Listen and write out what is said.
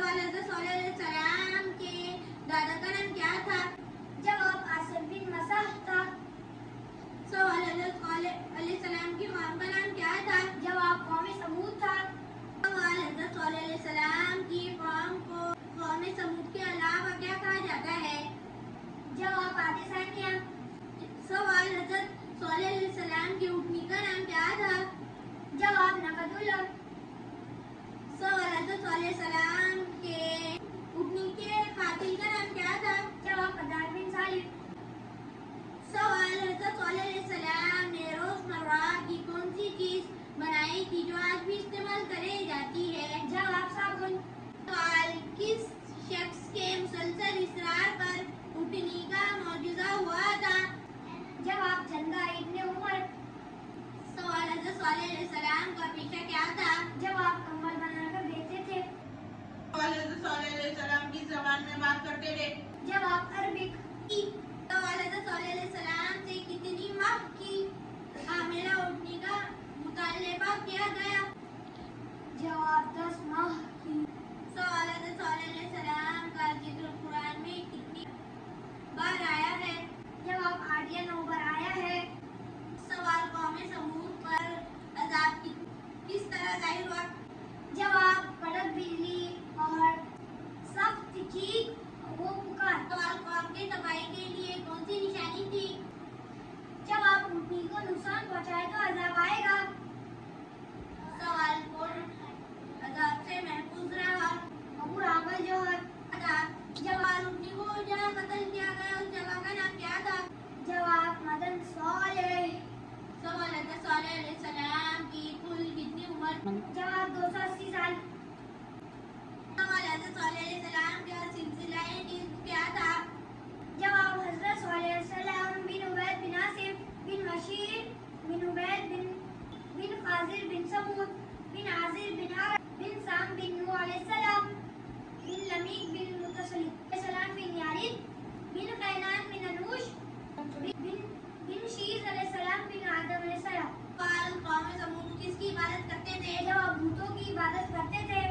सवाल हज़रत सॉलेह अलैहिस्सलाम के दादा का नाम क्या था? जवाब आसिफ बिन मसाह था। सवाल हज़रत सॉलेह अलैहिस्सलाम की कौम का नाम क्या था? जवाब कौम समूद था। सवाल हज़रत सॉलेह अलैहिस्सलाम की कौम को कौम समूद के अलावा क्या कहा जाता है? जवाब आदि सानिया। सवाल हज़रत सॉलेह अलैहिस्सलाम की ऊँटनी का नाम क्या था? जवाब नकदुल्लाह। सवाल हज़रत सॉलेह अलैहिस्सलाम के ऊँटनी के कातिल का नाम क्या था? जवाब कदार बिन सालिम। सवाल हज़रत सॉलेह अलैहिस्सलाम ने रोज़मर्रा की कौन सी चीज़ बनाई थी जो आज भी इस्तेमाल करी जाती है? जवाब साबुन। सवाल किस शख्स के मुसलसल इसरार पर ऊँटनी का मौजूदा हुआ था? जवाब जंदा इब्ने उमर। सवाल हज़रत सॉलेह अलैहिस्सलाम का पेशा क्या था? जवाब कंबल बनाकर देते थे। सवाल हज़रत सॉलेह अलैहिस्सलाम किस ज़बान में बात करते थे? जवाब अरबिक। सवाल हज़रत सॉलेह अलैहिस्सलाम से कितनी माह की हामिला ऊँटनी का मुतालबा किया गया? जवाब 10 माह की। सवाल हज़रत सॉलेह अलैहिस्सलाम का जिक्र कुरान में कितनी बार आया है? जवाब 8 या 9 बार आया है। सवाल कौम समूद पर अज़ाब किस तरह ज़ाहिर हुआ? जवाब कड़क बिजली और सख्त चीख वो पुकार। सवाल कौम के तबाही के लिए कौन सी निशानी थी? जवाब ऊँटनी को नुकसान पहुँचाए तो अज़ाब आएगा। सवाल कौन अज़ाब से महफूज रहा? अबू रामल जौहर। जवाब ऊँटनी को जहाँ कत्ल किया गया उस जगह का नाम क्या था? जवाब मदन सॉलेह। सवाल हज़रत सॉलेह अलैहिस्सलाम की कुल कितनी उम्र? जवाब 280 साल। सवाल हज़रत सॉलेह अलैहिस्सलाम का सिलसिला-ए निस्ब क्या था? जवाब हज़रत सॉलेह अलैहिस्सलाम बिन उबैद बिन आसिफ बिन बशीर बिन उबैद बिन फाजिल बिन समूद बिन आजिर बिन आरब बिन साम बिन नूह अलैहिस्सलाम बिन लमीक बिन मुतसलिम अलैहिस्सलाम बिन यारिद बिन कैनान बिन अनूश बिन शीज अलैहिस्सलाम बिन आदम अलैहिस्सलाम। सवाल कौम समूद किसकी इबादत करते थे? जवाब भूतों की इबादत करते थे।